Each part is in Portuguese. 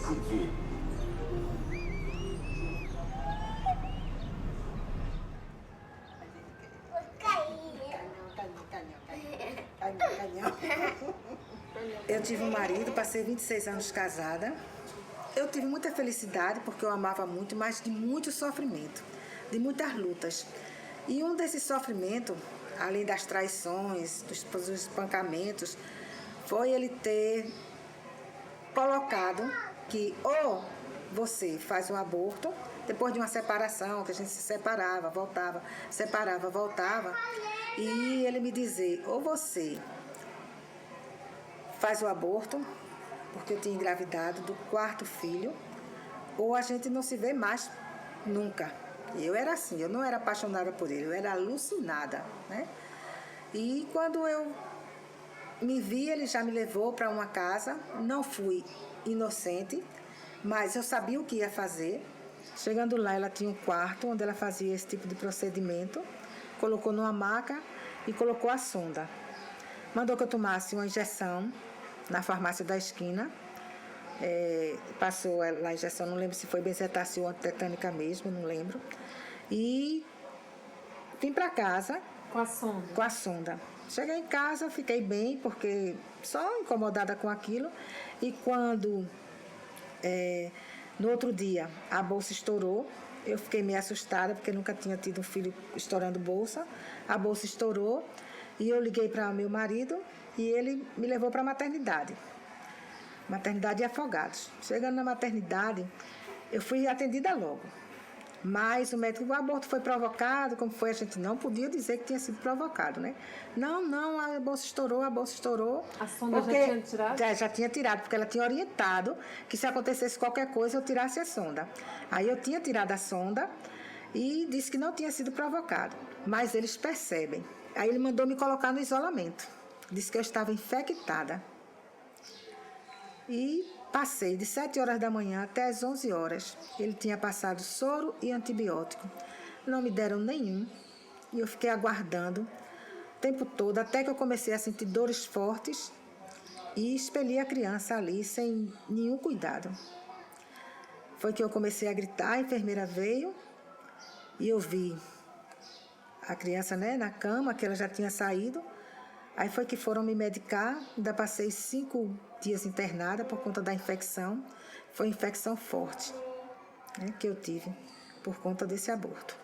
decidir. Eu tive um marido, passei 26 anos casada. Eu tive muita felicidade porque eu amava muito, mas de muito sofrimento, de muitas lutas. E um desses sofrimentos, além das traições, dos espancamentos, foi ele ter colocado que ou você faz um aborto, depois de uma separação, que a gente se separava, voltava, separava, voltava, e ele me dizer, ou você faz o aborto, porque eu tinha engravidado do 4º filho, ou a gente não se vê mais nunca. E eu era assim, eu não era apaixonada por ele, eu era alucinada, né? E quando eu me vi, ele já me levou para uma casa, não fui inocente, mas eu sabia o que ia fazer. Chegando lá, ela tinha um quarto onde ela fazia esse tipo de procedimento, colocou numa maca e colocou a sonda. Mandou que eu tomasse uma injeção na farmácia da esquina. Passou ela a injeção, não lembro se foi benzetacil ou antitetânica mesmo, não lembro. E vim para casa. Com a sonda? Com a sonda. Cheguei em casa, fiquei bem, porque só incomodada com aquilo. E quando, no outro dia, a bolsa estourou, eu fiquei meio assustada, porque nunca tinha tido um filho estourando bolsa. A bolsa estourou e eu liguei para meu marido e ele me levou para a maternidade. Maternidade de Afogados. Chegando na maternidade, eu fui atendida logo. Mas o médico, o aborto foi provocado, como foi, a gente não podia dizer que tinha sido provocado, né? Não, a bolsa estourou. A sonda já tinha tirado? Já tinha tirado, porque ela tinha orientado que se acontecesse qualquer coisa, eu tirasse a sonda. Aí eu tinha tirado a sonda e disse que não tinha sido provocado. Mas eles percebem. Aí ele mandou me colocar no isolamento. Disse que eu estava infectada. E passei de 7 horas da manhã até as 11 horas. Ele tinha passado soro e antibiótico. Não me deram nenhum. E eu fiquei aguardando o tempo todo, até que eu comecei a sentir dores fortes e expeli a criança ali sem nenhum cuidado. Foi que eu comecei a gritar, a enfermeira veio e eu vi a criança, né, na cama, que ela já tinha saído. Aí foi que foram me medicar, ainda passei 5 dias internada por conta da infecção. Foi infecção forte, né, que eu tive por conta desse aborto.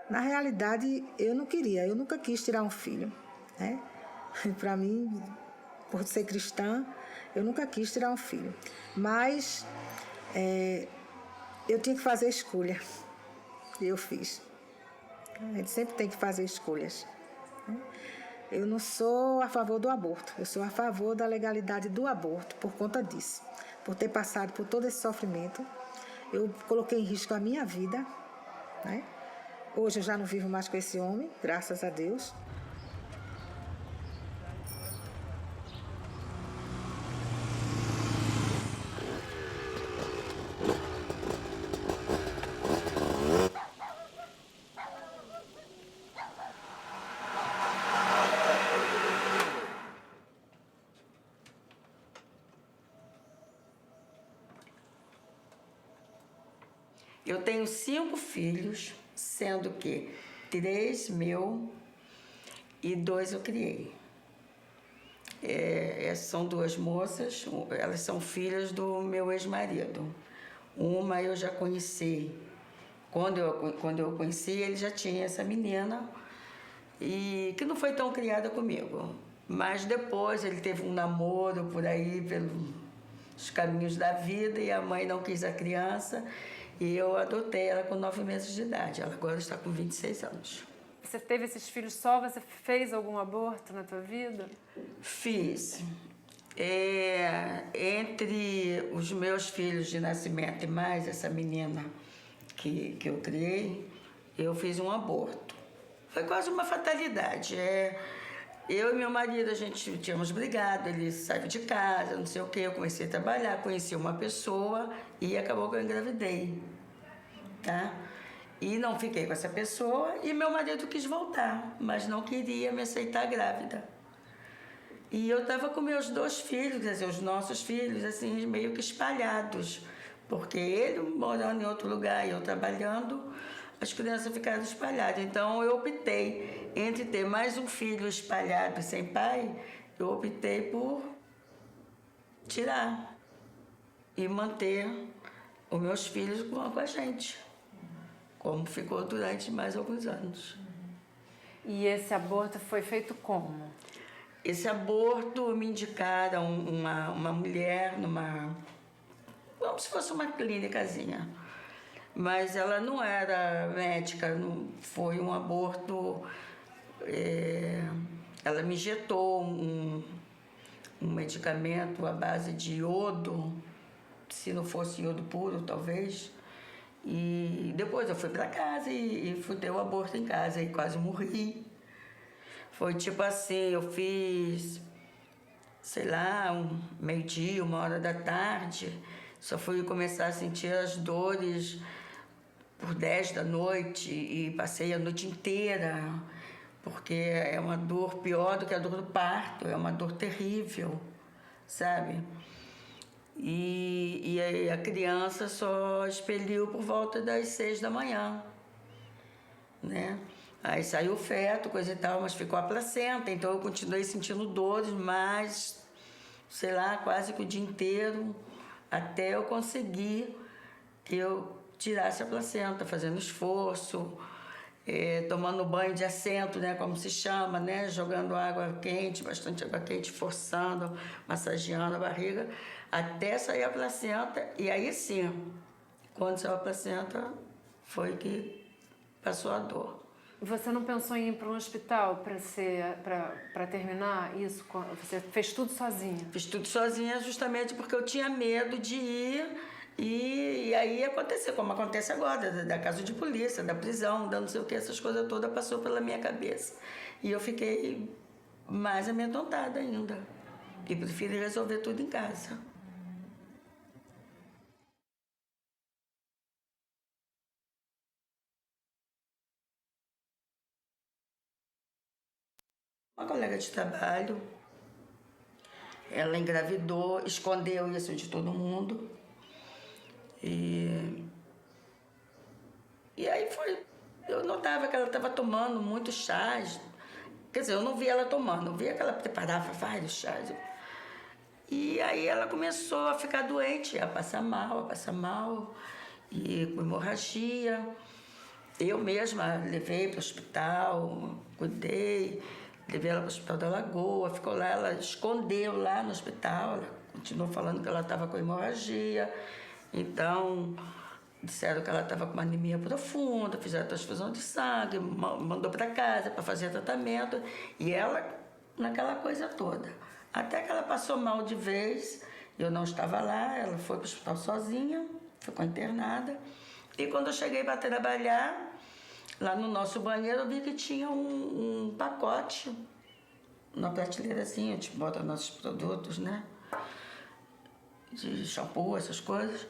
Na realidade, eu não queria, eu nunca quis tirar um filho, né? Para mim, por ser cristã, eu nunca quis tirar um filho. Mas eu tinha que fazer escolha. E eu fiz. A gente sempre tem que fazer escolhas, né? Eu não sou a favor do aborto, eu sou a favor da legalidade do aborto por conta disso. Por ter passado por todo esse sofrimento, eu coloquei em risco a minha vida, né? Hoje eu já não vivo mais com esse homem, graças a Deus. Eu tenho 5 filhos, sendo que 3 meu e 2 eu criei. São 2 moças, elas são filhas do meu ex-marido. Uma eu já conheci. Quando eu conheci, ele já tinha essa menina, e que não foi tão criada comigo. Mas depois ele teve um namoro por aí, pelos caminhos da vida, e a mãe não quis a criança. E eu adotei ela com 9 meses de idade. Ela agora está com 26 anos. Você teve esses filhos só? Você fez algum aborto na tua vida? Fiz. Entre os meus filhos de nascimento e mais essa menina que eu criei, eu fiz um aborto. Foi quase uma fatalidade. Eu e meu marido, a gente tínhamos brigado, ele saiu de casa, não sei o quê. Eu comecei a trabalhar, conheci uma pessoa e acabou que eu engravidei, tá? E não fiquei com essa pessoa e meu marido quis voltar, mas não queria me aceitar grávida. E eu estava com meus 2 filhos, quer dizer, os nossos filhos, assim, meio que espalhados. Porque ele morando em outro lugar e eu trabalhando, as crianças ficaram espalhadas. Então eu optei entre ter mais um filho espalhado sem pai, eu optei por tirar e manter os meus filhos com a gente, como ficou durante mais alguns anos. E esse aborto foi feito como? Esse aborto me indicaram uma mulher como se fosse uma clínicazinha. Mas ela não era médica, não, foi um aborto. Ela me injetou um medicamento à base de iodo, se não fosse iodo puro, talvez. E depois eu fui para casa e fui ter o aborto em casa e quase morri. Foi tipo assim, eu fiz, sei lá, meio-dia, 1h da tarde. Só fui começar a sentir as dores por 10 da noite e passei a noite inteira, porque é uma dor pior do que a dor do parto, é uma dor terrível, sabe? E aí a criança só expeliu por volta das 6 da manhã, né? Aí saiu o feto, coisa e tal, mas ficou a placenta, então eu continuei sentindo dores, mas, sei lá, quase que o dia inteiro, até eu conseguir que eu tirasse a placenta, fazendo esforço, tomando banho de assento, né, como se chama, né, jogando água quente, bastante água quente, forçando, massageando a barriga, até sair a placenta. E aí sim, quando saiu a placenta, foi que passou a dor. Você não pensou em ir para um hospital para terminar isso? Você fez tudo sozinha? Fiz tudo sozinha justamente porque eu tinha medo de ir e aí acontecer, como acontece agora, da casa de polícia, da prisão, da não sei o que, essas coisas todas passou pela minha cabeça. E eu fiquei mais amedrontada ainda. E preferi resolver tudo em casa. Uma colega de trabalho, ela engravidou, escondeu isso de todo mundo. E aí foi, eu notava que ela estava tomando muitos chás. Quer dizer, eu não via ela tomando, eu via que ela preparava vários chás. E aí ela começou a ficar doente, a passar mal, e com hemorragia. Eu mesma levei para o hospital, cuidei, levei ela para o Hospital da Lagoa, ficou lá, ela escondeu lá no hospital, ela continuou falando que ela estava com hemorragia. Então, disseram que ela estava com uma anemia profunda, fizeram transfusão de sangue, mandou para casa para fazer tratamento, e ela naquela coisa toda. Até que ela passou mal de vez, eu não estava lá, ela foi para o hospital sozinha, ficou internada. E quando eu cheguei para trabalhar, lá no nosso banheiro, eu vi que tinha um pacote, uma prateleirazinha, a gente bota nossos produtos, né? De shampoo, essas coisas.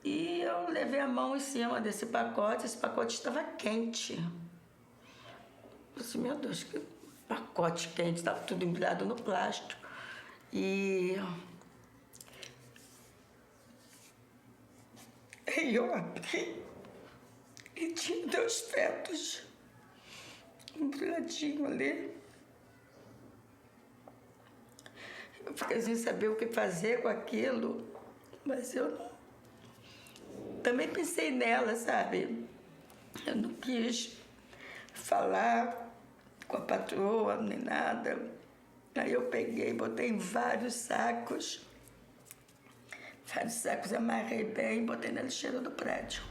E eu levei a mão em cima desse pacote, esse pacote estava quente. Eu disse, meu Deus, que pacote quente, estava tudo embrulhado no plástico. E eu abri e tinha 2 fetos embrulhadinhos ali. Eu fiquei sem saber o que fazer com aquilo, mas eu não... Também pensei nela, sabe? Eu não quis falar com a patroa nem nada. Aí eu peguei, botei em vários sacos, amarrei bem e botei na lixeira do prédio.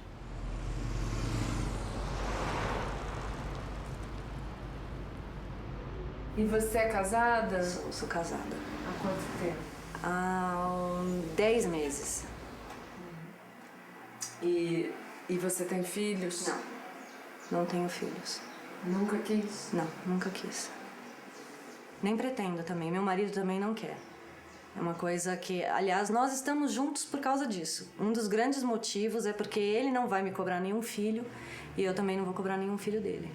E você é casada? Sou casada. Há quanto tempo? Há 10 meses. E você tem filhos? Não, não tenho filhos. Nunca quis? Não, nunca quis. Nem pretendo também. Meu marido também não quer. É uma coisa que, aliás, nós estamos juntos por causa disso. Um dos grandes motivos é porque ele não vai me cobrar nenhum filho e eu também não vou cobrar nenhum filho dele.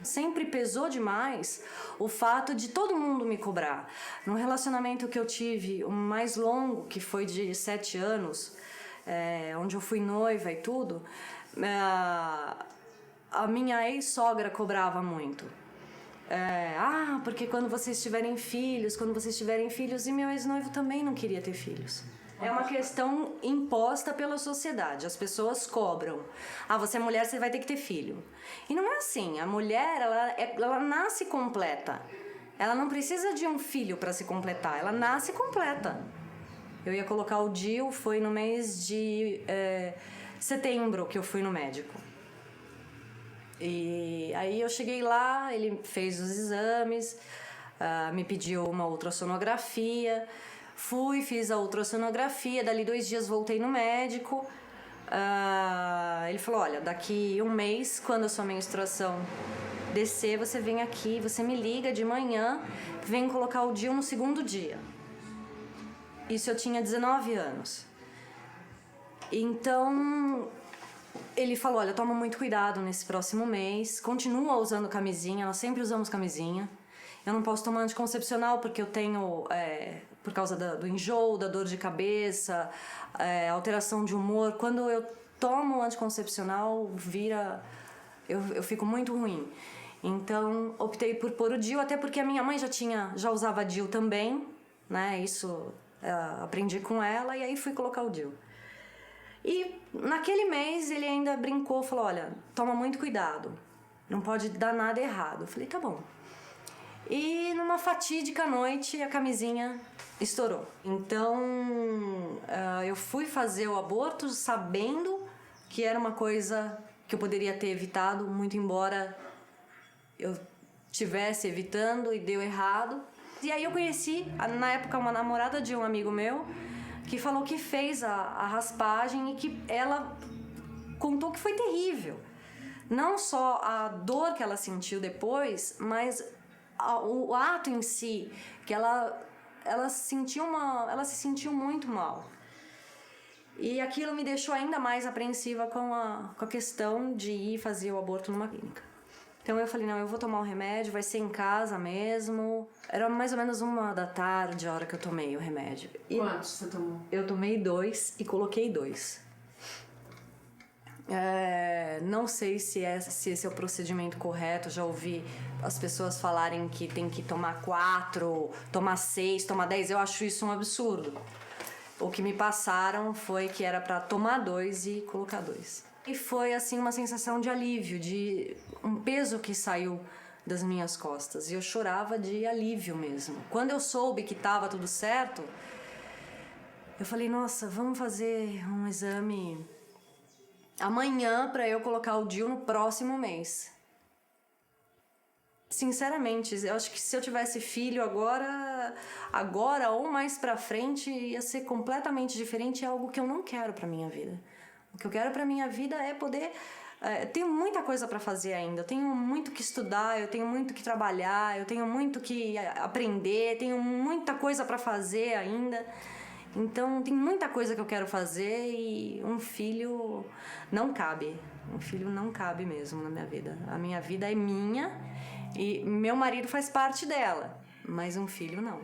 Sempre pesou demais o fato de todo mundo me cobrar. No relacionamento que eu tive, o mais longo, que foi de 7 anos, onde eu fui noiva e tudo, a minha ex-sogra cobrava muito. Porque quando vocês tiverem filhos, e meu ex-noivo também não queria ter filhos. É uma questão imposta pela sociedade. As pessoas cobram. Você é mulher, você vai ter que ter filho. E não é assim. A mulher, ela nasce completa. Ela não precisa de um filho para se completar. Ela nasce completa. Eu ia colocar o DIU, foi no mês de setembro que eu fui no médico. E aí eu cheguei lá, ele fez os exames, me pediu uma ultrassonografia. Fiz a ultrassonografia, dali 2 dias voltei no médico. Ele falou, olha, daqui 1 mês, quando a sua menstruação descer, você vem aqui, você me liga de manhã, vem colocar o DIU no 2º dia. Isso eu tinha 19 anos. Então, ele falou, olha, toma muito cuidado nesse próximo mês, continua usando camisinha, nós sempre usamos camisinha. Eu não posso tomar anticoncepcional porque eu tenho, por causa do enjoo, da dor de cabeça, alteração de humor. Quando eu tomo anticoncepcional, eu fico muito ruim. Então, optei por pôr o DIU, até porque a minha mãe já usava DIU também, né? Isso aprendi com ela e aí fui colocar o DIU. E naquele mês ele ainda brincou, falou, olha, toma muito cuidado, não pode dar nada errado. Eu falei, tá bom. E numa fatídica noite a camisinha estourou. Então eu fui fazer o aborto sabendo que era uma coisa que eu poderia ter evitado, muito embora eu estivesse evitando e deu errado. E aí eu conheci, na época, uma namorada de um amigo meu que falou que fez a raspagem e que ela contou que foi terrível. Não só a dor que ela sentiu depois, mas o ato em si, que ela se sentiu muito mal. E aquilo me deixou ainda mais apreensiva com a questão de ir fazer o aborto numa clínica. Então eu falei, não, eu vou tomar o remédio, vai ser em casa mesmo. Era mais ou menos 1h da tarde a hora que eu tomei o remédio. E quantos você tomou? Eu tomei 2 e coloquei 2. Não sei se esse é o procedimento correto. Já ouvi as pessoas falarem que tem que tomar 4, tomar 6, tomar 10. Eu acho isso um absurdo. O que me passaram foi que era para tomar 2 e colocar 2. E foi assim uma sensação de alívio, de um peso que saiu das minhas costas. E eu chorava de alívio mesmo. Quando eu soube que estava tudo certo, eu falei, nossa, vamos fazer um exame amanhã para eu colocar o DIU no próximo mês. Sinceramente, eu acho que se eu tivesse filho agora ou mais pra frente, ia ser completamente diferente. É algo que eu não quero pra minha vida. O que eu quero pra minha vida é poder... tenho muita coisa pra fazer ainda. Eu tenho muito que estudar, eu tenho muito que trabalhar, eu tenho muito que aprender, tenho muita coisa pra fazer ainda. Então, tem muita coisa que eu quero fazer e um filho não cabe. Um filho não cabe mesmo na minha vida. A minha vida é minha e meu marido faz parte dela, mas um filho não.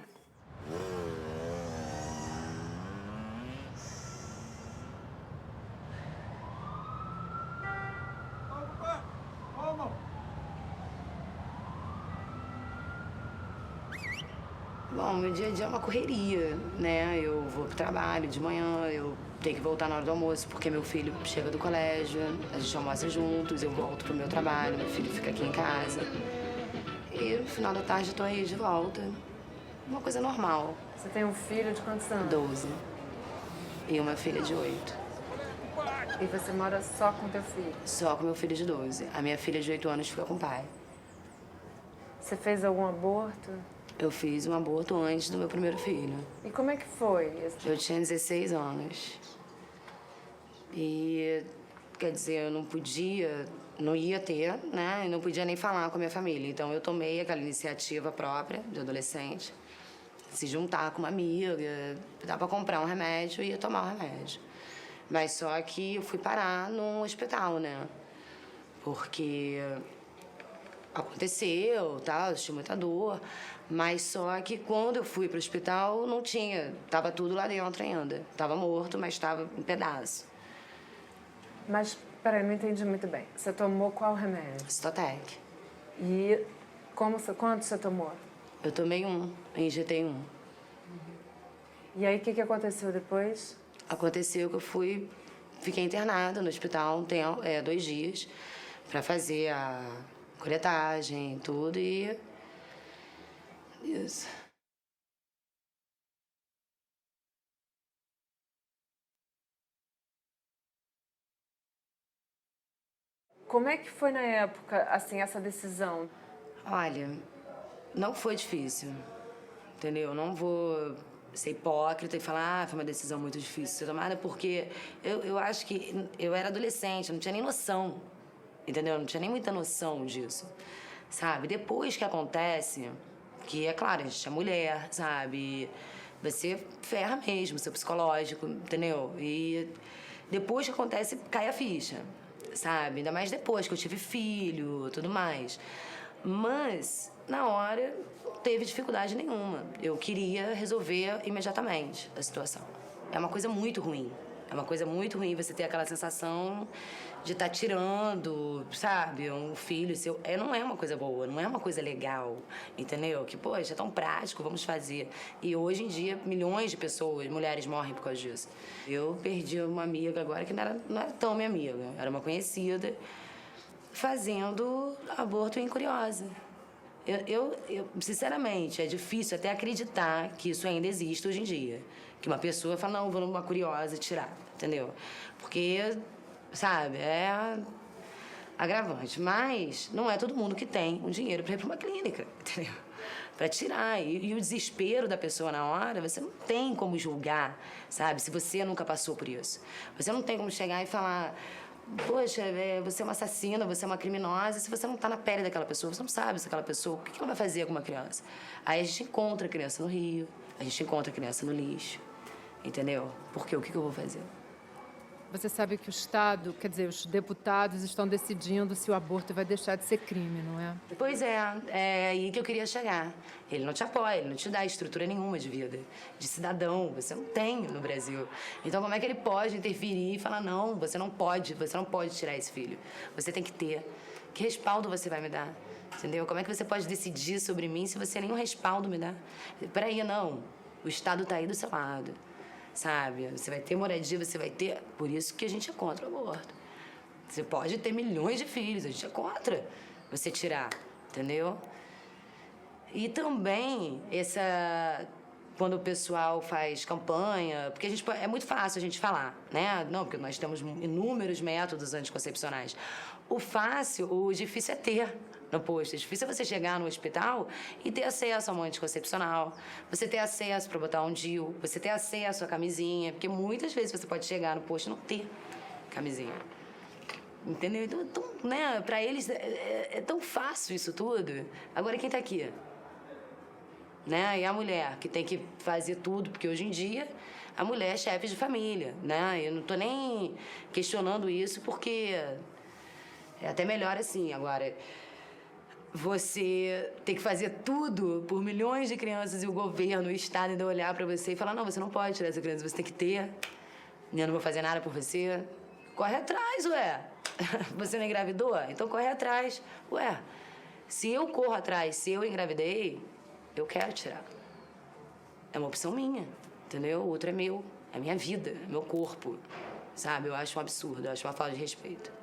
Bom, meu dia a dia é uma correria, né? Eu vou pro trabalho de manhã, eu tenho que voltar na hora do almoço, porque meu filho chega do colégio, a gente almoça juntos, eu volto pro meu trabalho, meu filho fica aqui em casa. E no final da tarde eu tô aí de volta. Uma coisa normal. Você tem um filho de quantos anos? 12. E uma filha de 8. E você mora só com teu filho? Só com meu filho de 12. A minha filha de 8 anos fica com o pai. Você fez algum aborto? Eu fiz um aborto antes do meu primeiro filho. E como é que foi? Eu tinha 16 anos. E, quer dizer, eu não ia ter, né? E não podia nem falar com a minha família. Então, eu tomei aquela iniciativa própria de adolescente se juntar com uma amiga, dá pra comprar um remédio e ia tomar o remédio. Mas só que eu fui parar num hospital, né? Porque aconteceu, tal, eu tinha muita dor. Mas só que quando eu fui pro hospital, não tinha. Tava tudo lá dentro ainda. Tava morto, mas tava em pedaço. Mas, peraí, não entendi muito bem. Você tomou qual remédio? Citotec. E quanto você tomou? Eu tomei injetei um. E aí, o que aconteceu depois? Aconteceu que fiquei internada no hospital 2 dias para fazer a coletagem, tudo e isso. Como é que foi na época, assim, essa decisão? Olha, não foi difícil, entendeu? Não vou ser hipócrita e falar, foi uma decisão muito difícil de ser tomada, porque eu acho que eu era adolescente, eu não tinha nem noção, entendeu? Eu não tinha nem muita noção disso, sabe? Depois que acontece, que é claro, a gente é mulher, sabe? Você ferra mesmo, seu psicológico, entendeu? E depois que acontece, cai a ficha, sabe? Ainda mais depois que eu tive filho, tudo mais. Mas, na hora, não teve dificuldade nenhuma. Eu queria resolver imediatamente a situação. É uma coisa muito ruim. É uma coisa muito ruim você ter aquela sensação de estar tirando, sabe, um filho seu. Não é uma coisa boa, não é uma coisa legal, entendeu? Que, poxa, é tão prático, vamos fazer. E hoje em dia, milhões de pessoas, mulheres morrem por causa disso. Eu perdi uma amiga agora que não era tão minha amiga, era uma conhecida, fazendo aborto em curiosa. Eu, sinceramente, é difícil até acreditar que isso ainda existe hoje em dia. Que uma pessoa fala, não, vou numa curiosa tirar, entendeu? Porque, sabe, é agravante. Mas não é todo mundo que tem o dinheiro para ir para uma clínica, entendeu? Para tirar. E o desespero da pessoa na hora, você não tem como julgar, sabe? Se você nunca passou por isso. Você não tem como chegar e falar... Poxa, você é uma assassina, você é uma criminosa. Se você não tá na pele daquela pessoa, você não sabe se aquela pessoa... O que ela vai fazer com uma criança? Aí a gente encontra a criança no rio, a gente encontra a criança no lixo, entendeu? Porque o que eu vou fazer? Você sabe que o Estado, quer dizer, os deputados estão decidindo se o aborto vai deixar de ser crime, não é? Pois é aí que eu queria chegar. Ele não te apoia, ele não te dá estrutura nenhuma de vida, de cidadão, você não tem no Brasil. Então como é que ele pode interferir e falar, não, você não pode tirar esse filho, você tem que ter. Que respaldo você vai me dar? Entendeu? Como é que você pode decidir sobre mim se você nenhum respaldo me dá? Peraí, não, o Estado tá aí do seu lado. Sabe? Você vai ter moradia, você vai ter... Por isso que a gente é contra o aborto. Você pode ter milhões de filhos, a gente é contra você tirar, entendeu? E também, quando o pessoal faz campanha... Porque é muito fácil a gente falar, né? Não, porque nós temos inúmeros métodos anticoncepcionais. O difícil é ter no posto. É difícil você chegar no hospital e ter acesso a um anticoncepcional, você ter acesso para botar um DIU, você ter acesso à camisinha, porque muitas vezes você pode chegar no posto e não ter camisinha. Entendeu? Então, né, para eles é tão fácil isso tudo. Agora, quem tá aqui? Né? E a mulher, que tem que fazer tudo, porque hoje em dia a mulher é chefe de família, né? Eu não tô nem questionando isso, porque é até melhor assim. Agora, você ter que fazer tudo por milhões de crianças e o governo, o Estado ainda olhar pra você e falar, não, você não pode tirar essa criança, você tem que ter. Eu não vou fazer nada por você. Corre atrás, ué. Você não engravidou? Então corre atrás. Ué, se eu corro atrás, se eu engravidei, eu quero tirar. É uma opção minha, entendeu? O outro é meu, é minha vida, é meu corpo, sabe? Eu acho um absurdo, eu acho uma falta de respeito.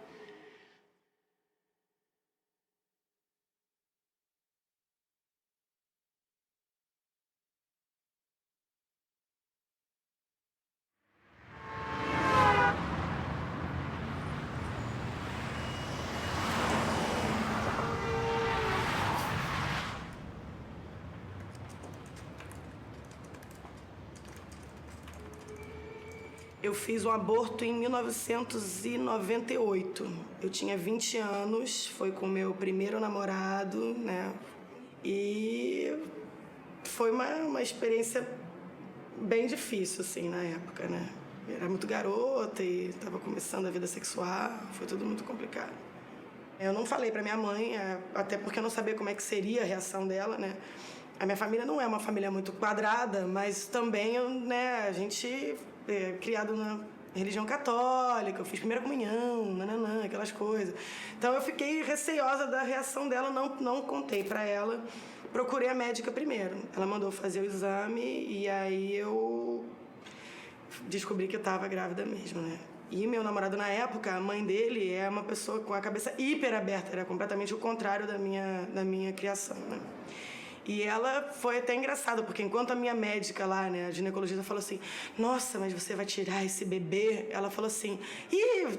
Eu fiz um aborto em 1998. Eu tinha 20 anos, foi com meu primeiro namorado, né? E Foi uma experiência bem difícil, assim, na época, né? Eu era muito garota e estava começando a vida sexual, foi tudo muito complicado. Eu não falei para minha mãe, até porque eu não sabia como é que seria a reação dela, né? A minha família não é uma família muito quadrada, mas também, né, a gente é criado na religião católica, eu fiz primeira comunhão, nananã, aquelas coisas. Então eu fiquei receosa da reação dela, não contei para ela. Procurei a médica primeiro. Ela mandou fazer o exame e aí eu descobri que eu estava grávida mesmo, né? E meu namorado na época, a mãe dele é uma pessoa com a cabeça hiper aberta, era completamente o contrário da minha criação, né? E ela foi até engraçada, porque enquanto a minha médica lá, né, a ginecologista, falou assim, nossa, mas você vai tirar esse bebê? Ela falou assim,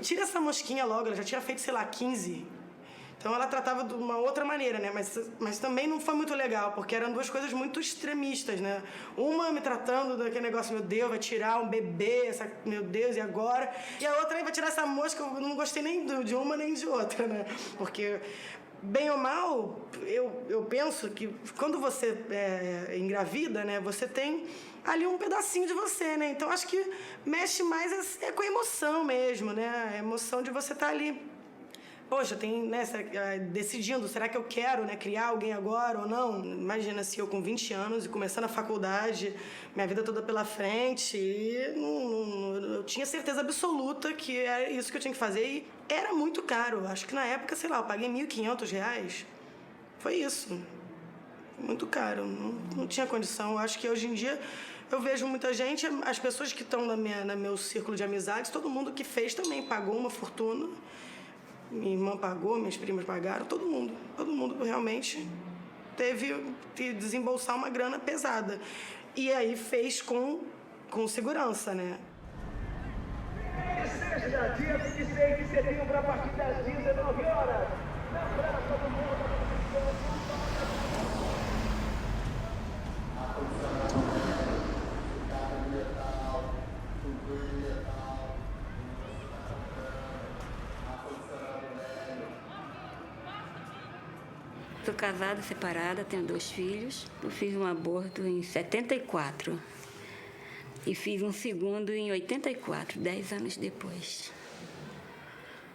tira essa mosquinha logo, ela já tinha feito, sei lá, 15. Então ela tratava de uma outra maneira, né? Mas também não foi muito legal, porque eram duas coisas muito extremistas, né? Uma me tratando daquele negócio, meu Deus, vai tirar um bebê, meu Deus, e agora? E a outra vai tirar essa mosca, eu não gostei nem de uma nem de outra, né? Porque, bem ou mal, eu penso que quando você engravida, né? Você tem ali um pedacinho de você, né? Então acho que mexe mais com a emoção mesmo, né? A emoção de você estar ali. Poxa, tem, né, decidindo, será que eu quero, né, criar alguém agora ou não? Imagina se eu com 20 anos e começando a faculdade, minha vida toda pela frente, e eu tinha certeza absoluta que era isso que eu tinha que fazer e era muito caro. Acho que na época, sei lá, eu paguei R$1.500. Foi isso. Muito caro, não tinha condição. Eu acho que hoje em dia eu vejo muita gente, as pessoas que estão no meu círculo de amizades, todo mundo que fez também pagou uma fortuna. Minha irmã pagou, minhas primas pagaram, todo mundo realmente teve que desembolsar uma grana pesada. E aí fez com segurança, né? Sexta, dia 26 de setembro, a partir das 19 horas, na Praça do Mundo. Sou casada, separada, tenho 2 filhos. Eu fiz um aborto em 74 e fiz um segundo em 84, 10 anos depois.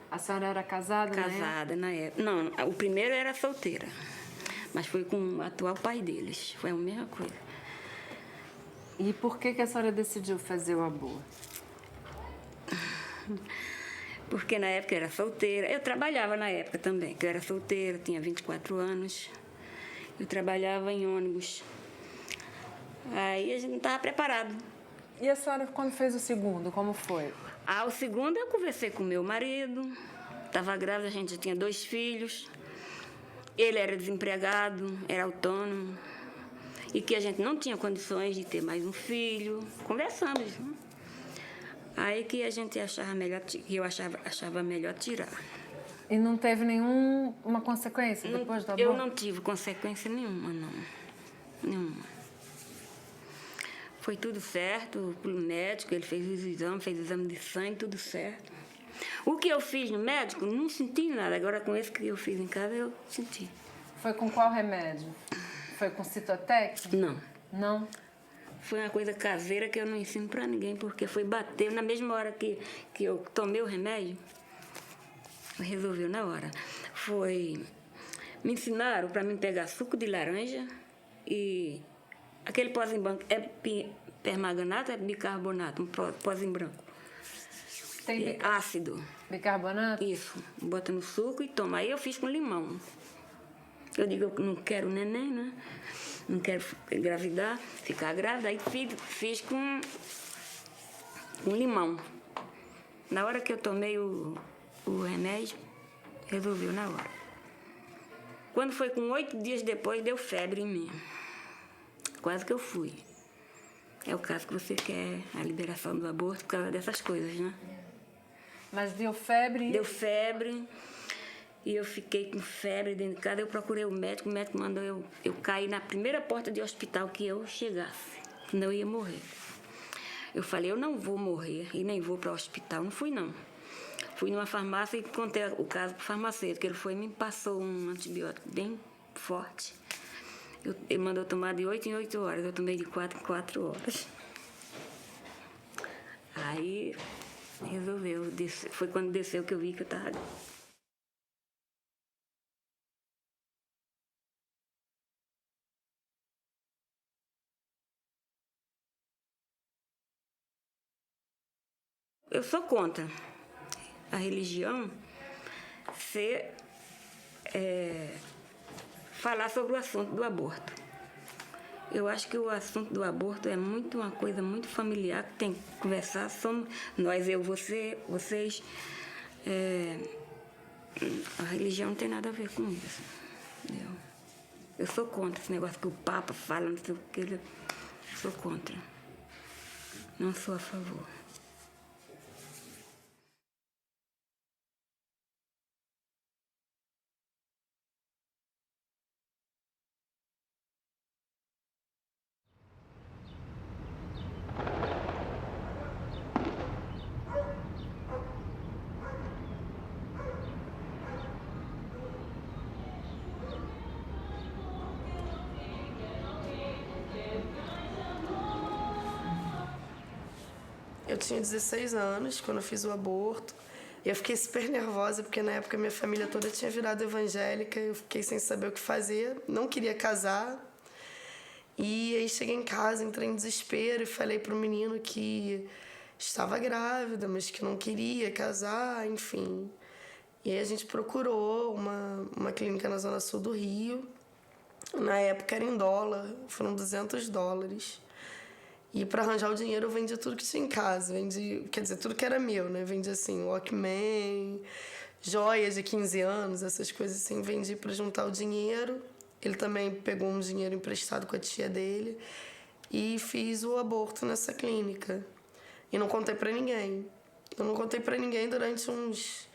A senhora era casada, né? Casada na época. Não, o primeiro era solteira, mas foi com o atual pai deles. Foi a mesma coisa. E por que a senhora decidiu fazer o aborto? Porque na época eu era solteira. Eu trabalhava na época também, que eu era solteira, tinha 24 anos. Eu trabalhava em ônibus. Aí a gente não estava preparado. E a senhora, quando fez o segundo, como foi? O segundo eu conversei com meu marido. Estava grávida, a gente já tinha 2 filhos. Ele era desempregado, era autônomo. E que a gente não tinha condições de ter mais um filho. Conversamos, né? Aí que a gente achava melhor, que eu achava melhor tirar. E não teve nenhuma consequência depois do aborto? Eu não tive consequência nenhuma, não. Nenhuma. Foi tudo certo, o médico, ele fez os exames, fez o exame de sangue, tudo certo. O que eu fiz no médico, não senti nada. Agora, com esse que eu fiz em casa, eu senti. Foi com qual remédio? Foi com Citotec? Não. Não? Foi uma coisa caseira que eu não ensino pra ninguém, porque foi bater na mesma hora que eu tomei o remédio. Resolveu na hora. Me ensinaram pra mim pegar suco de laranja e aquele pozinho branco. É permanganato, é bicarbonato, um pozinho branco. Tem ácido. Bicarbonato? Isso. Bota no suco e toma. Aí eu fiz com limão. Eu digo que não quero neném, né? Não quero engravidar, ficar grávida. Aí fiz com limão. Na hora que eu tomei o remédio, resolveu na hora. Quando foi com 8 dias depois, deu febre em mim. Quase que eu fui. É o caso que você quer, a liberação do aborto, por causa dessas coisas, né? Mas deu febre? Deu febre. E eu fiquei com febre dentro de casa, eu procurei o médico mandou eu cair na primeira porta de hospital que eu chegasse, senão eu ia morrer. Eu falei, eu não vou morrer e nem vou para o hospital. Não fui, não. Fui numa farmácia e contei o caso para o farmacêutico. Ele foi e me passou um antibiótico bem forte. Ele mandou tomar de 8 em 8 horas, eu tomei de 4 em 4 horas. Aí resolveu, foi quando desceu que eu vi que eu estava... Eu sou contra a religião falar sobre o assunto do aborto. Eu acho que o assunto do aborto é uma coisa muito familiar, que tem que conversar, somos nós, eu, vocês. A religião não tem nada a ver com isso. Entendeu? Eu sou contra esse negócio que o Papa fala, não sei o que. Eu sou contra. Não sou a favor. Eu tinha 16 anos quando eu fiz o aborto. E eu fiquei super nervosa, porque na época minha família toda tinha virado evangélica. Eu fiquei sem saber o que fazer, não queria casar. E aí cheguei em casa, entrei em desespero e falei pro menino que estava grávida, mas que não queria casar, enfim. E aí a gente procurou uma clínica na zona sul do Rio. Na época era em dólar, foram $200. E para arranjar o dinheiro eu vendi tudo que tinha em casa. Quer dizer, tudo que era meu, né? Vendi assim, Walkman, joias de 15 anos, essas coisas assim. Vendi para juntar o dinheiro. Ele também pegou um dinheiro emprestado com a tia dele. E fiz o aborto nessa clínica. E não contei para ninguém. Eu não contei para ninguém durante uns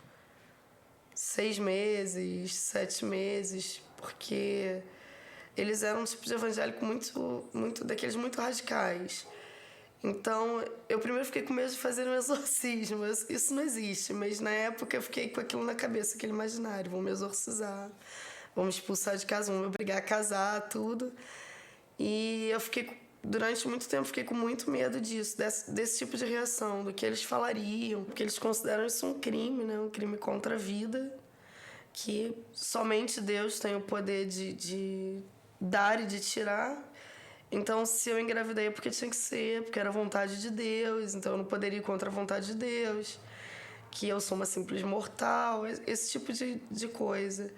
6 meses, 7 meses, porque eles eram um tipo de evangélico daqueles muito radicais. Então, eu primeiro fiquei com medo de fazer um exorcismo. Isso não existe, mas na época eu fiquei com aquilo na cabeça, aquele imaginário. Vão me exorcizar, vão me expulsar de casa, vão me obrigar a casar, tudo. E eu durante muito tempo, fiquei com muito medo disso, desse tipo de reação, do que eles falariam, porque eles consideram isso um crime, né? Um crime contra a vida, que somente Deus tem o poder de dar e de tirar. Então, se eu engravidei é porque tinha que ser, porque era vontade de Deus, então eu não poderia ir contra a vontade de Deus, que eu sou uma simples mortal, esse tipo de coisa.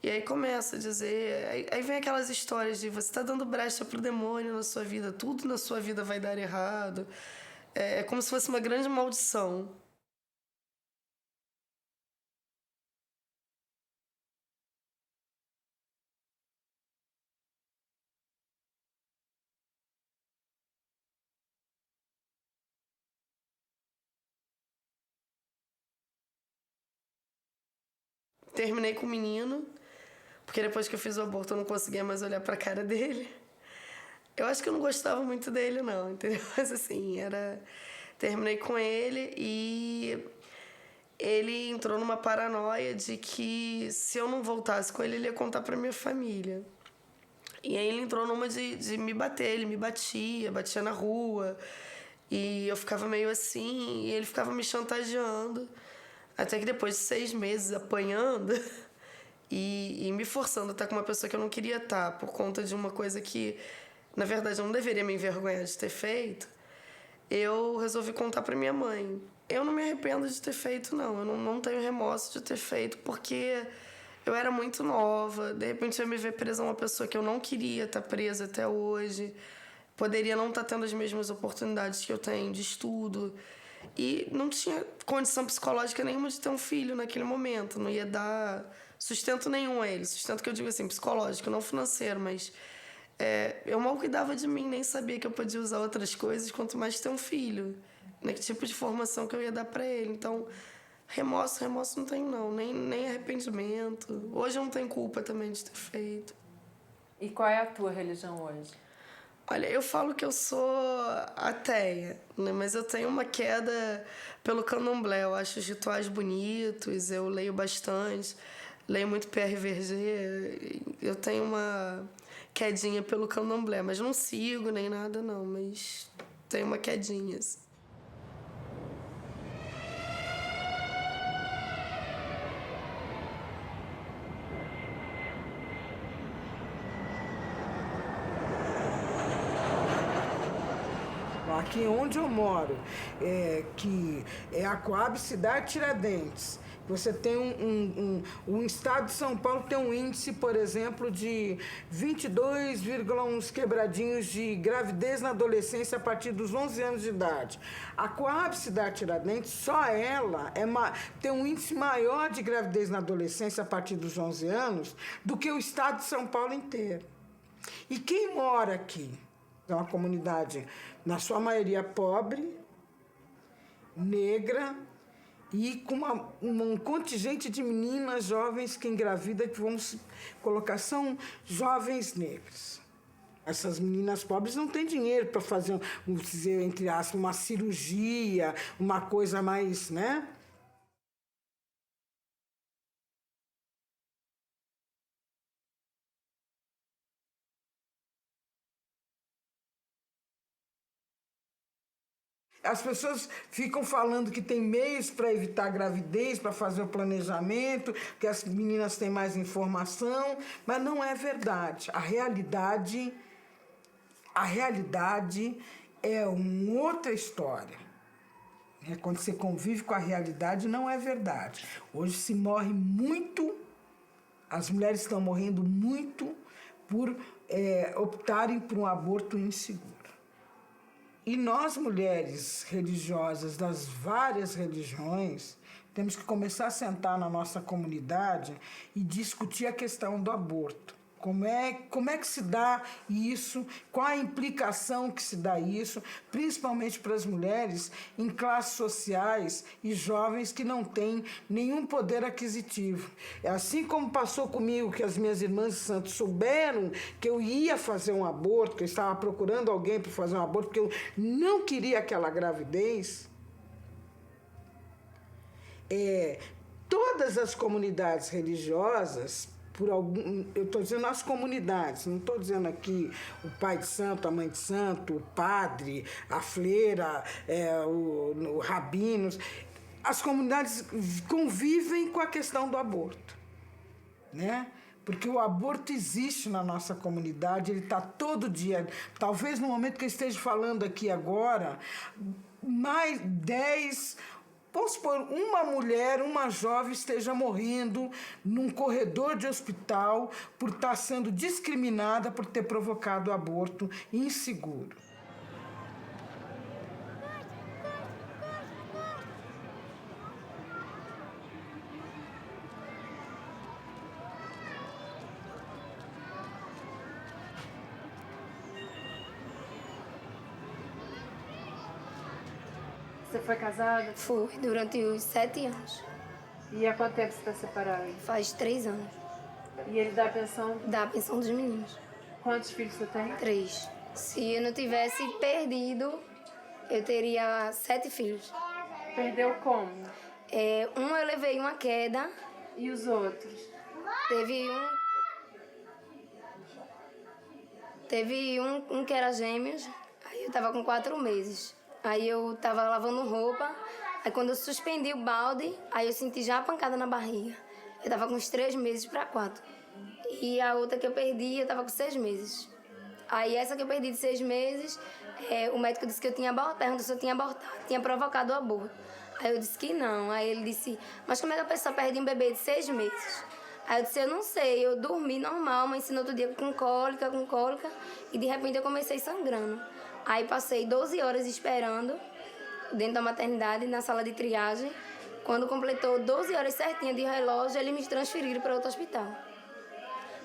E aí começa a dizer... Aí vem aquelas histórias de você está dando brecha pro demônio na sua vida, tudo na sua vida vai dar errado. É como se fosse uma grande maldição. Terminei com o menino, porque depois que eu fiz o aborto eu não conseguia mais olhar pra cara dele. Eu acho que eu não gostava muito dele, não, entendeu? Mas assim, terminei com ele e ele entrou numa paranoia de que se eu não voltasse com ele, ele ia contar pra minha família. E aí ele entrou numa de me bater, ele me batia na rua. E eu ficava meio assim, e ele ficava me chantageando. Até que depois de 6 meses apanhando e me forçando a estar com uma pessoa que eu não queria estar, por conta de uma coisa que, na verdade, eu não deveria me envergonhar de ter feito, eu resolvi contar pra minha mãe. Eu não me arrependo de ter feito, não. Eu não tenho remorso de ter feito, porque eu era muito nova. De repente, eu me ver presa a uma pessoa que eu não queria estar presa até hoje. Poderia não estar tendo as mesmas oportunidades que eu tenho de estudo. E não tinha condição psicológica nenhuma de ter um filho naquele momento. Não ia dar sustento nenhum a ele. Sustento que eu digo assim, psicológico, não financeiro, mas... eu mal cuidava de mim, nem sabia que eu podia usar outras coisas, quanto mais ter um filho. Né? Que tipo de formação que eu ia dar pra ele. Então, remorso não tenho, não. Nem arrependimento. Hoje eu não tenho culpa também de ter feito. E qual é a tua religião hoje? Olha, eu falo que eu sou ateia, né? Mas eu tenho uma queda pelo candomblé. Eu acho os rituais bonitos, eu leio bastante, leio muito PRVG. Eu tenho uma quedinha pelo candomblé, mas não sigo nem nada não, mas tenho uma quedinha, assim. Aqui onde eu moro, que é a Coab Cidade Tiradentes, você tem o estado de São Paulo tem um índice, por exemplo, de 22,1 quebradinhos de gravidez na adolescência a partir dos 11 anos de idade. A Coab Cidade Tiradentes, só ela tem um índice maior de gravidez na adolescência a partir dos 11 anos do que o estado de São Paulo inteiro. E quem mora aqui? É uma comunidade, na sua maioria, pobre, negra e com um contingente de meninas jovens que engravidam, que vamos colocar, são jovens negras. Essas meninas pobres não têm dinheiro para fazer, vamos dizer, entre aspas, uma cirurgia, uma coisa mais, né? As pessoas ficam falando que tem meios para evitar a gravidez, para fazer o planejamento, que as meninas têm mais informação, mas não é verdade. A realidade é uma outra história. Quando você convive com a realidade, não é verdade. Hoje se morre muito, as mulheres estão morrendo muito por optarem por um aborto inseguro. E nós, mulheres religiosas das várias religiões, temos que começar a sentar na nossa comunidade e discutir a questão do aborto. Como é que se dá isso, qual a implicação que se dá isso, principalmente para as mulheres em classes sociais e jovens que não têm nenhum poder aquisitivo. Assim como passou comigo, que as minhas irmãs de santo souberam que eu ia fazer um aborto, que eu estava procurando alguém para fazer um aborto, porque eu não queria aquela gravidez, todas as comunidades religiosas, eu estou dizendo as comunidades, não estou dizendo aqui o pai de santo, a mãe de santo, o padre, a freira, o rabinos. As comunidades convivem com a questão do aborto, né? Porque o aborto existe na nossa comunidade, ele está todo dia. Talvez no momento que eu esteja falando aqui agora, mais 10... Vamos supor, uma mulher, uma jovem esteja morrendo num corredor de hospital por estar sendo discriminada por ter provocado aborto inseguro. Você foi casada? Fui, durante os 7 anos. E há quanto tempo você está separada? Faz 3 anos. E ele dá a pensão? Dá a pensão dos meninos. Quantos filhos você tem? 3. Se eu não tivesse perdido, eu teria 7 filhos. Perdeu como? Um eu levei uma queda. E os outros? Teve um que era gêmeos, aí eu tava com 4 meses. Aí eu tava lavando roupa, aí quando eu suspendi o balde, aí eu senti já a pancada na barriga. Eu tava com uns 3 meses para 4. E a outra que eu perdi, eu tava com 6 meses. Aí essa que eu perdi de 6 meses, o médico disse que eu tinha abortado, perguntou se eu tinha abortado, tinha provocado o aborto. Aí eu disse que não. Aí ele disse, mas como é que a pessoa perde um bebê de 6 meses? Aí eu disse, eu não sei, eu dormi normal, mas no outro dia com cólica, e de repente eu comecei sangrando. Aí passei 12 horas esperando dentro da maternidade, na sala de triagem. Quando completou 12 horas certinha de relógio, eles me transferiram para outro hospital.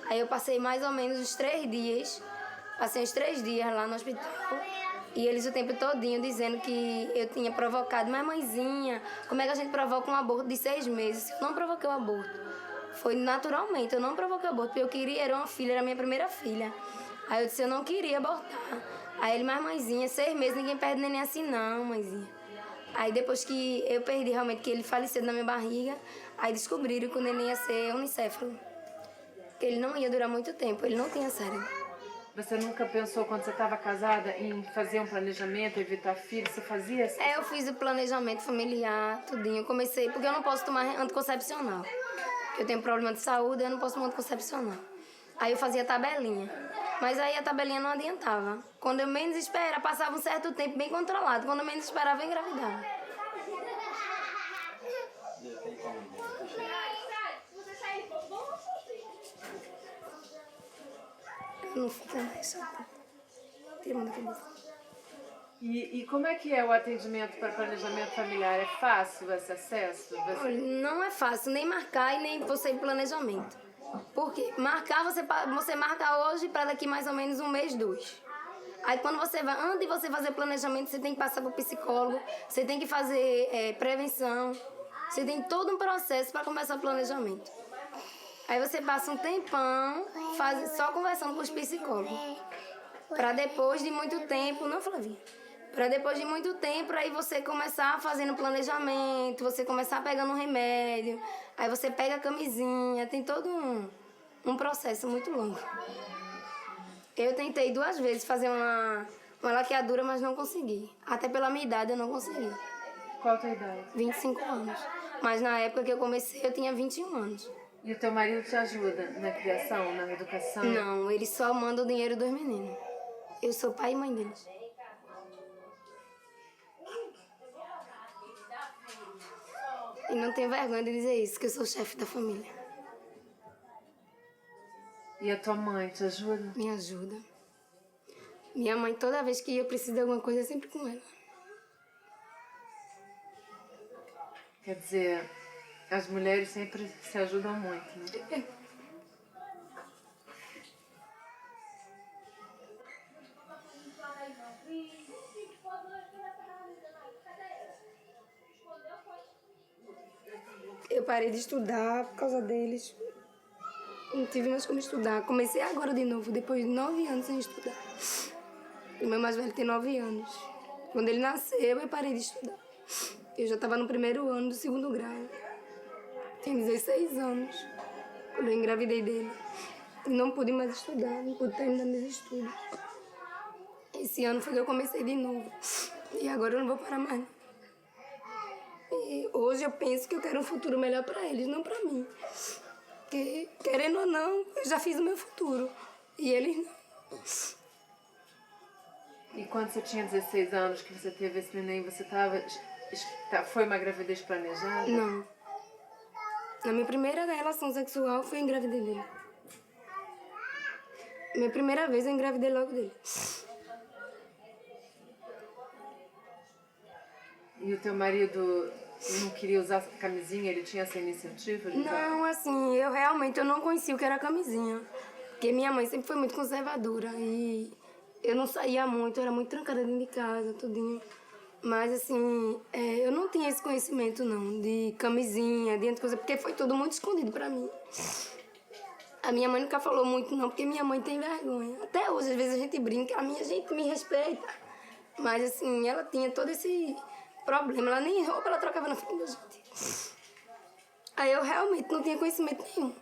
Aí eu passei mais ou menos uns 3 dias, passei uns 3 dias lá no hospital. E eles o tempo todinho dizendo que eu tinha provocado. Mas mãezinha, como é que a gente provoca um aborto de 6 meses? Eu não provoquei o aborto. Foi naturalmente, eu não provoquei o aborto, porque eu queria, era uma filha, era a minha primeira filha. Aí eu disse, eu não queria abortar. Aí ele, mas mãezinha, 6 meses, ninguém perde neném assim não, mãezinha. Aí depois que eu perdi realmente, que ele faleceu na minha barriga, aí descobriram que o neném ia ser unicéfalo. Que ele não ia durar muito tempo, ele não tinha cérebro. Você nunca pensou, quando você estava casada, em fazer um planejamento, evitar filhos? Você fazia assim? Eu fiz o planejamento familiar, tudinho. Eu comecei, porque eu não posso tomar anticoncepcional. Eu tenho problema de saúde, eu não posso tomar anticoncepcional. Aí eu fazia tabelinha. Mas aí a tabelinha não adiantava. Quando eu menos esperava, passava um certo tempo bem controlado. Quando eu menos esperava, eu engravidava. Não fica mais só. Tira da cabeça. E como é que é o atendimento para planejamento familiar? É fácil esse acesso? Olha, não é fácil nem marcar e nem você ir planejamento. Porque marcar, você marca hoje para daqui mais ou menos 1 mês, 2. Aí quando você vai, antes de você fazer planejamento, você tem que passar por psicólogo, você tem que fazer prevenção, você tem todo um processo para começar o planejamento. Aí você passa um tempão só conversando com os psicólogos. Para depois de muito tempo, não, Flavinha? Para depois de muito tempo, aí você começar fazendo planejamento, você começar pegando um remédio, aí você pega a camisinha, tem todo um processo muito longo. Eu tentei 2 vezes fazer uma laqueadura, mas não consegui. Até pela minha idade eu não consegui. Qual a tua idade? 25 anos. Mas na época que eu comecei eu tinha 21 anos. E o teu marido te ajuda na criação, na educação? Não, ele só manda o dinheiro dos meninos. Eu sou pai e mãe deles. E não tenho vergonha de dizer isso, que eu sou o chefe da família. E a tua mãe te ajuda? Me ajuda. Minha mãe, toda vez que eu preciso de alguma coisa, é sempre com ela. Quer dizer, as mulheres sempre se ajudam muito, né? Eu parei de estudar por causa deles. Não tive mais como estudar. Comecei agora de novo, depois de 9 anos sem estudar. O meu mais velho tem 9 anos. Quando ele nasceu, eu parei de estudar. Eu já estava no 1º ano do 2º grau. Tinha 16 anos quando eu engravidei dele. E não pude mais estudar, não pude terminar meus estudos. Esse ano foi que eu comecei de novo. E agora eu não vou parar mais. E hoje eu penso que eu quero um futuro melhor para eles, não para mim. Porque, querendo ou não, eu já fiz o meu futuro. E eles não. E quando você tinha 16 anos que você teve esse neném, você foi uma gravidez planejada? Não. Na minha primeira relação sexual foi engravidei dele. Minha primeira vez eu engravidei logo dele. E o teu marido não queria usar camisinha? Ele tinha essa iniciativa de usar? Não, assim, eu não conhecia o que era camisinha. Porque minha mãe sempre foi muito conservadora e eu não saía muito, eu era muito trancada dentro de casa, tudinho. Mas, assim, eu não tinha esse conhecimento, não, de camisinha, de coisa, porque foi tudo muito escondido pra mim. A minha mãe nunca falou muito, não, porque minha mãe tem vergonha. Até hoje, às vezes, a gente brinca, a minha gente me respeita. Mas, assim, ela tinha todo esse problema, ela nem roupa ela trocava na frente da gente. Aí eu realmente não tinha conhecimento nenhum.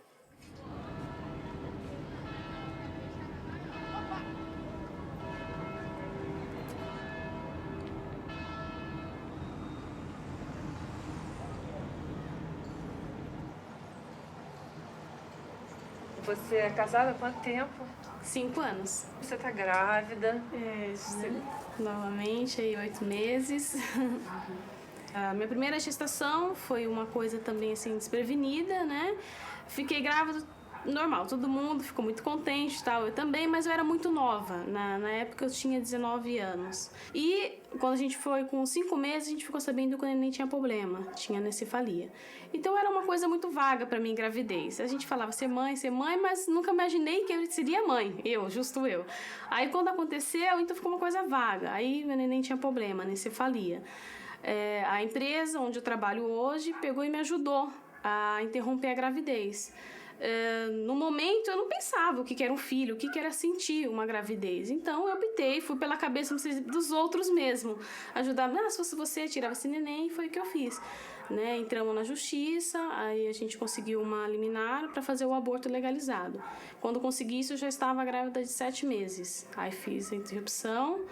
Você é casada há quanto tempo? 5 anos. Você tá grávida? Novamente, aí 8 meses. A minha primeira gestação foi uma coisa também assim desprevenida, né? Fiquei grávida normal, todo mundo ficou muito contente e tal, eu também, mas eu era muito nova. Na época eu tinha 19 anos. E quando a gente foi com 5 meses, a gente ficou sabendo que o neném tinha problema, tinha anencefalia. Então era uma coisa muito vaga pra mim, gravidez. A gente falava ser mãe, mas nunca imaginei que eu seria mãe, justo eu. Aí quando aconteceu, então ficou uma coisa vaga. Aí meu neném tinha problema, anencefalia. A empresa onde eu trabalho hoje pegou e me ajudou a interromper a gravidez. No momento eu não pensava o que era um filho, o que era sentir uma gravidez. Então eu optei, fui pela cabeça dos outros mesmo. Ajudava, se fosse você, tirava esse neném, e foi o que eu fiz. né? Entramos na justiça, aí a gente conseguiu uma liminar para fazer o aborto legalizado. Quando consegui isso, eu já estava grávida de 7 meses. Aí fiz a interrupção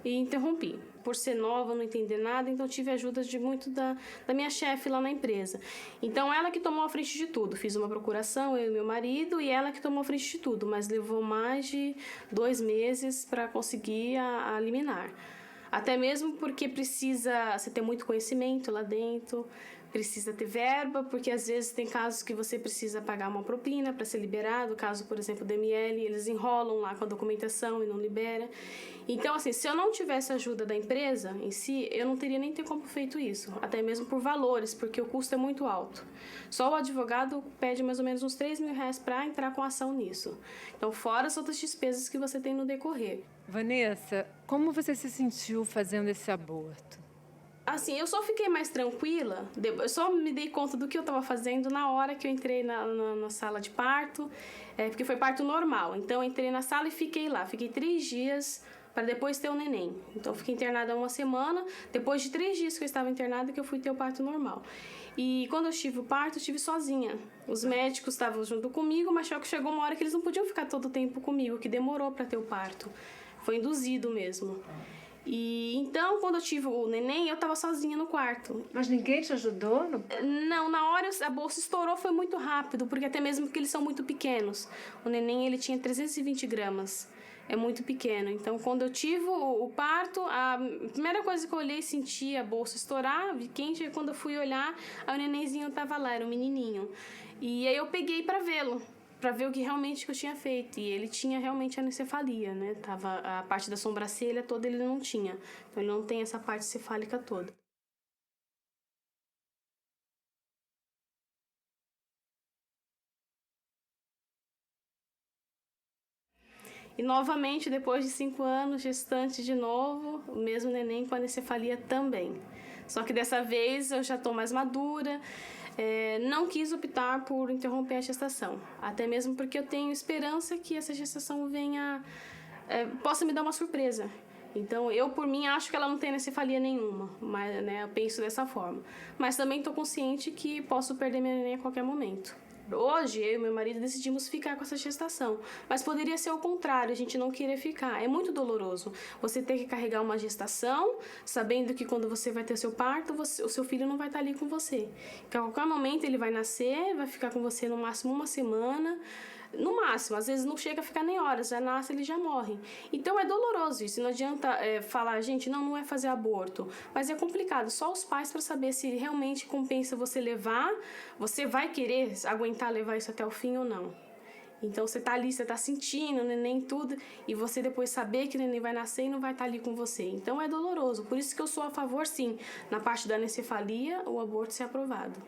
e interrompi. Por ser nova, não entender nada, então tive ajuda de muito da minha chefe lá na empresa. Então ela que tomou a frente de tudo. Fiz uma procuração, eu e meu marido, e ela que tomou a frente de tudo, mas levou mais de 2 meses para conseguir a liminar. Até mesmo porque precisa você ter muito conhecimento lá dentro, precisa ter verba, porque às vezes tem casos que você precisa pagar uma propina para ser liberado, caso, por exemplo, do ML, eles enrolam lá com a documentação e não libera. Então, assim, se eu não tivesse a ajuda da empresa em si, eu não teria nem ter como feito isso, até mesmo por valores, porque o custo é muito alto. Só o advogado pede mais ou menos uns R$3.000 para entrar com ação nisso. Então, fora as outras despesas que você tem no decorrer. Vanessa, como você se sentiu fazendo esse aborto? Assim, eu só fiquei mais tranquila, eu só me dei conta do que eu estava fazendo na hora que eu entrei na sala de parto, porque foi parto normal. Então, eu entrei na sala e fiquei lá. Fiquei 3 dias para depois ter o neném. Então, fiquei internada 1 semana. Depois de 3 dias que eu estava internada, que eu fui ter o parto normal. E quando eu tive o parto, eu tive sozinha. Os médicos estavam junto comigo, mas só que chegou uma hora que eles não podiam ficar todo o tempo comigo, que demorou para ter o parto. Foi induzido mesmo. E então, quando eu tive o neném, eu tava sozinha no quarto. Mas ninguém te ajudou? Não, na hora a bolsa estourou, foi muito rápido, porque até mesmo porque eles são muito pequenos. O neném, ele tinha 320 gramas. É muito pequeno. Então, quando eu tive o parto, a primeira coisa que eu olhei, senti a bolsa estourar, vi quente, e quando eu fui olhar, aí o nenenzinho tava lá, era um menininho. E aí eu peguei pra vê-lo, para ver o que realmente eu tinha feito. E ele tinha realmente anencefalia, né? Tava a parte da sobrancelha toda, ele não tinha. Então, ele não tem essa parte cefálica toda. E novamente, depois de 5 anos, gestante de novo, o mesmo neném com anencefalia também. Só que dessa vez eu já estou mais madura, não quis optar por interromper a gestação. Até mesmo porque eu tenho esperança que essa gestação venha, possa me dar uma surpresa. Então, eu, por mim, acho que ela não tem anencefalia nenhuma, mas, né, eu penso dessa forma. Mas também estou consciente que posso perder minha neném a qualquer momento. Hoje, eu e meu marido decidimos ficar com essa gestação, mas poderia ser o contrário, a gente não querer ficar. É muito doloroso você ter que carregar uma gestação, sabendo que quando você vai ter seu parto, o seu filho não vai estar ali com você. Que a qualquer momento ele vai nascer, vai ficar com você no máximo 1 semana, no máximo, às vezes não chega a ficar nem horas, já nasce, ele já morre. Então é doloroso isso, não adianta falar, gente, não é fazer aborto, mas é complicado, só os pais para saber se realmente compensa você levar, você vai querer aguentar levar isso até o fim ou não. Então você tá ali, você tá sentindo o neném tudo, e você depois saber que o neném vai nascer e não vai estar ali com você. Então é doloroso, por isso que eu sou a favor, sim, na parte da anencefalia, o aborto ser aprovado.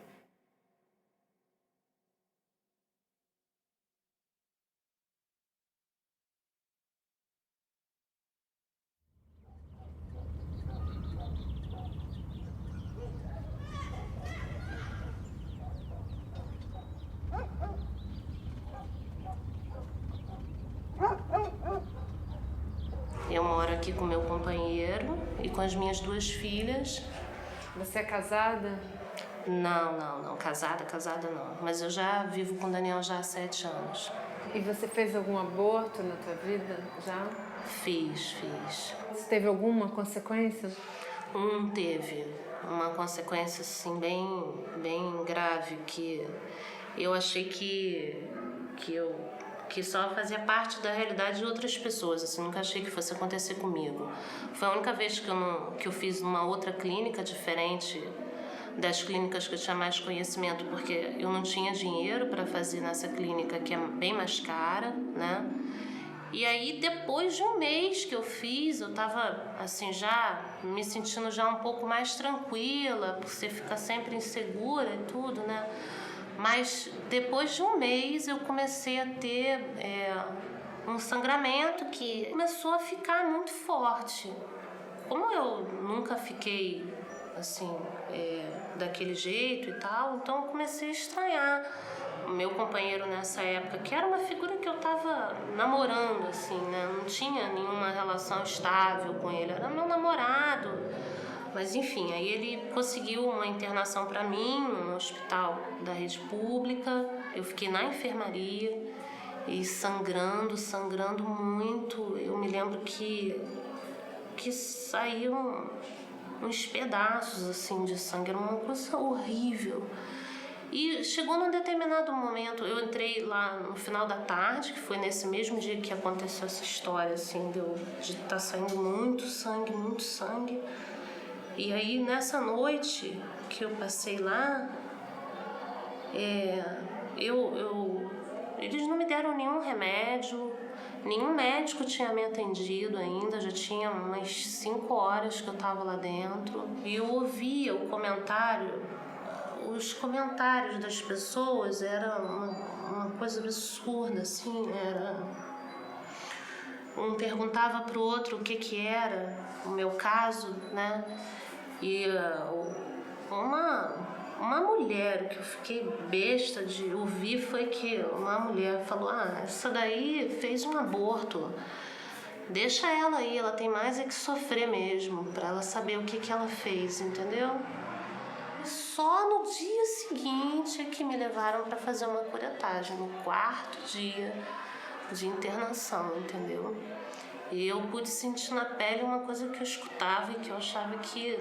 Eu moro aqui com meu companheiro e com as minhas 2 filhas. Você é casada? Não. Casada não. Mas eu já vivo com o Daniel já há 7 anos. E você fez algum aborto na tua vida já? Fiz. Você teve alguma consequência? Teve. Uma consequência, assim, bem grave, que eu achei que só fazia parte da realidade de outras pessoas, assim, nunca achei que fosse acontecer comigo. Foi a única vez que eu fiz uma outra clínica diferente das clínicas que eu tinha mais conhecimento, porque eu não tinha dinheiro para fazer nessa clínica, que é bem mais cara, né? E aí, depois de 1 mês que eu fiz, eu tava, assim, já me sentindo já um pouco mais tranquila, por você ficar sempre insegura e tudo, né? Mas depois de 1 mês eu comecei a ter um sangramento que começou a ficar muito forte. Como eu nunca fiquei assim, daquele jeito e tal, então eu comecei a estranhar. O meu companheiro nessa época, que era uma figura que eu tava namorando, assim, né? Não tinha nenhuma relação estável com ele, era meu namorado. Mas enfim, aí ele conseguiu uma internação para mim no hospital da rede pública. Eu fiquei na enfermaria e sangrando muito. Eu me lembro que saíam uns pedaços assim de sangue, era uma coisa horrível. E chegou num determinado momento, eu entrei lá no final da tarde, que foi nesse mesmo dia que aconteceu essa história, assim, de estar saindo muito sangue. E aí, nessa noite que eu passei lá, eles não me deram nenhum remédio, nenhum médico tinha me atendido ainda, já tinha umas 5 horas que eu estava lá dentro. E eu ouvia os comentários das pessoas, era uma coisa absurda, assim, um perguntava pro outro o que era o meu caso, né? E uma mulher, o que eu fiquei besta de ouvir foi que uma mulher falou: essa daí fez um aborto, deixa ela aí, ela tem mais é que sofrer mesmo, pra ela saber o que ela fez, entendeu? Só no dia seguinte é que me levaram para fazer uma curetagem, no 4º dia de internação, entendeu? E eu pude sentir na pele uma coisa que eu escutava e que eu achava que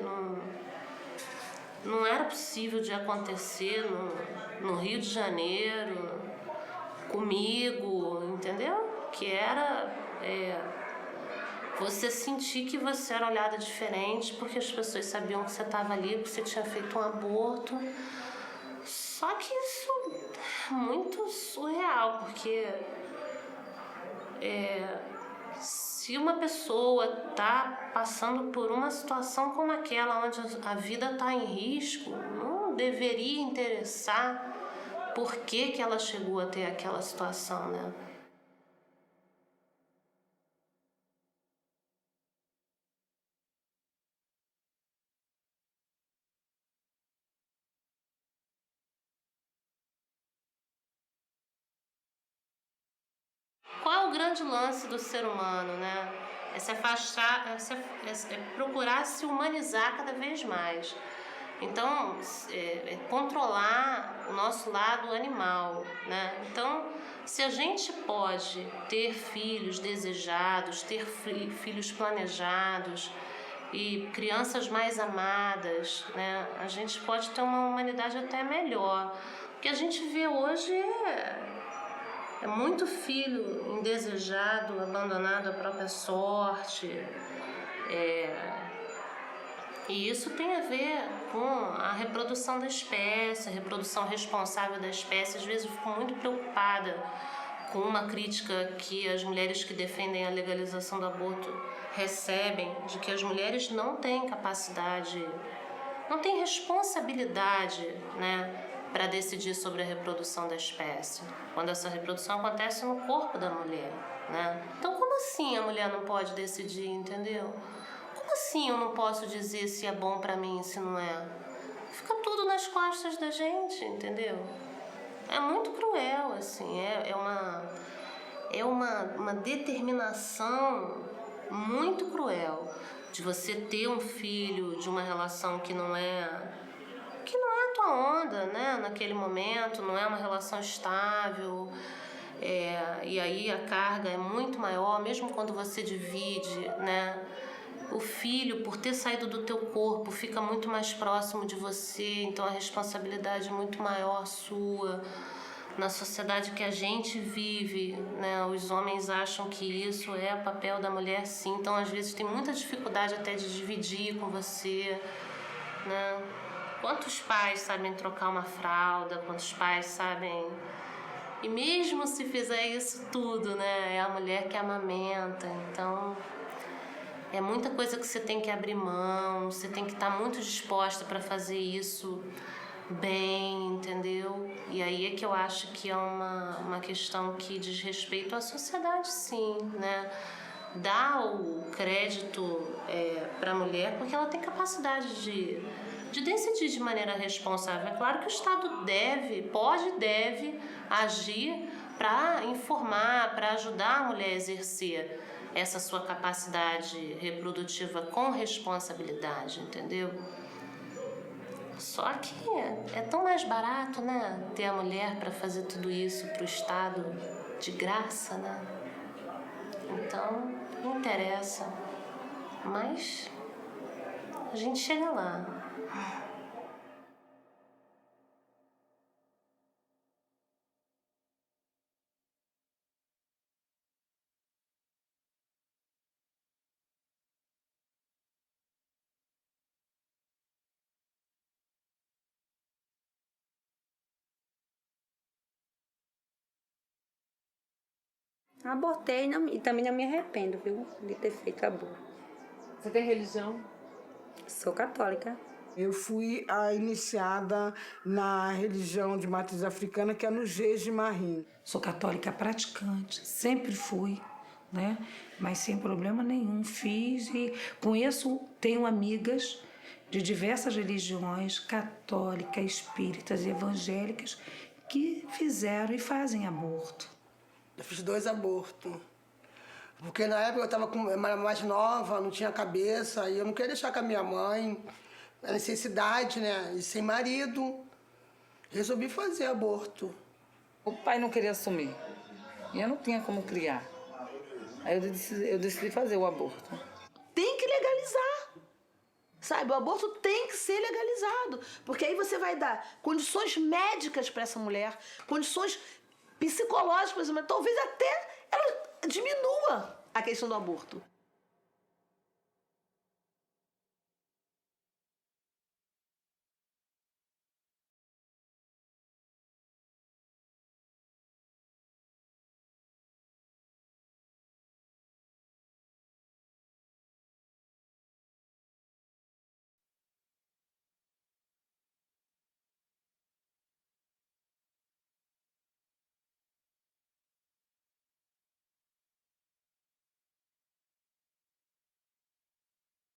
não era possível de acontecer no Rio de Janeiro, comigo, entendeu? Que era você sentir que você era olhada diferente porque as pessoas sabiam que você estava ali, que você tinha feito um aborto. Só que isso é muito surreal, porque se uma pessoa está passando por uma situação como aquela, onde a vida está em risco, não deveria interessar por que ela chegou a ter aquela situação, né? Qual é o grande lance do ser humano, né? É se afastar, é procurar se humanizar cada vez mais. Então, controlar o nosso lado animal, né? Então, se a gente pode ter filhos desejados, ter filhos planejados e crianças mais amadas, né? A gente pode ter uma humanidade até melhor. O que a gente vê hoje é muito filho indesejado, abandonado à própria sorte. E isso tem a ver com a reprodução da espécie, a reprodução responsável da espécie. Às vezes eu fico muito preocupada com uma crítica que as mulheres que defendem a legalização do aborto recebem, de que as mulheres não têm capacidade, não têm responsabilidade, né, para decidir sobre a reprodução da espécie, quando essa reprodução acontece no corpo da mulher, né? Então, como assim a mulher não pode decidir, entendeu? Como assim eu não posso dizer se é bom para mim e se não é? Fica tudo nas costas da gente, entendeu? É muito cruel, assim, é uma determinação muito cruel de você ter um filho de uma relação que não é a tua onda, né? Naquele momento, não é uma relação estável. E aí a carga é muito maior, mesmo quando você divide, né? O filho, por ter saído do teu corpo, fica muito mais próximo de você, então a responsabilidade é muito maior sua. Na sociedade que a gente vive, né? Os homens acham que isso é o papel da mulher, sim, então às vezes tem muita dificuldade até de dividir com você, né? Quantos pais sabem trocar uma fralda, quantos pais sabem... E mesmo se fizer isso tudo, né? É a mulher que amamenta, então... É muita coisa que você tem que abrir mão, você tem que estar muito disposta para fazer isso bem, entendeu? E aí é que eu acho que é uma questão que diz respeito à sociedade, sim, né? Dá o crédito para a mulher porque ela tem capacidade de decidir de maneira responsável. É claro que o Estado deve agir para informar, para ajudar a mulher a exercer essa sua capacidade reprodutiva com responsabilidade, entendeu? Só que é tão mais barato, né? Ter a mulher para fazer tudo isso pro Estado de graça, né? Então, não interessa. Mas a gente chega lá. Abortei e também não me arrependo, viu, de ter feito aborto. Você tem religião? Sou católica. Eu fui iniciada na religião de matriz africana, que é no Jeje Mahim. Sou católica praticante, sempre fui, né? Mas sem problema nenhum. Fiz e conheço, tenho amigas de diversas religiões, católicas, espíritas e evangélicas, que fizeram e fazem aborto. Eu fiz 2 abortos. Porque na época eu estava mais nova, não tinha cabeça, e eu não queria deixar com a minha mãe, a necessidade, né? E sem marido. Resolvi fazer aborto. O pai não queria assumir. E eu não tinha como criar. Aí eu decidi fazer o aborto. Tem que legalizar. Sabe, o aborto tem que ser legalizado. Porque aí você vai dar condições médicas para essa mulher, condições psicológicas, talvez até ela diminua a questão do aborto.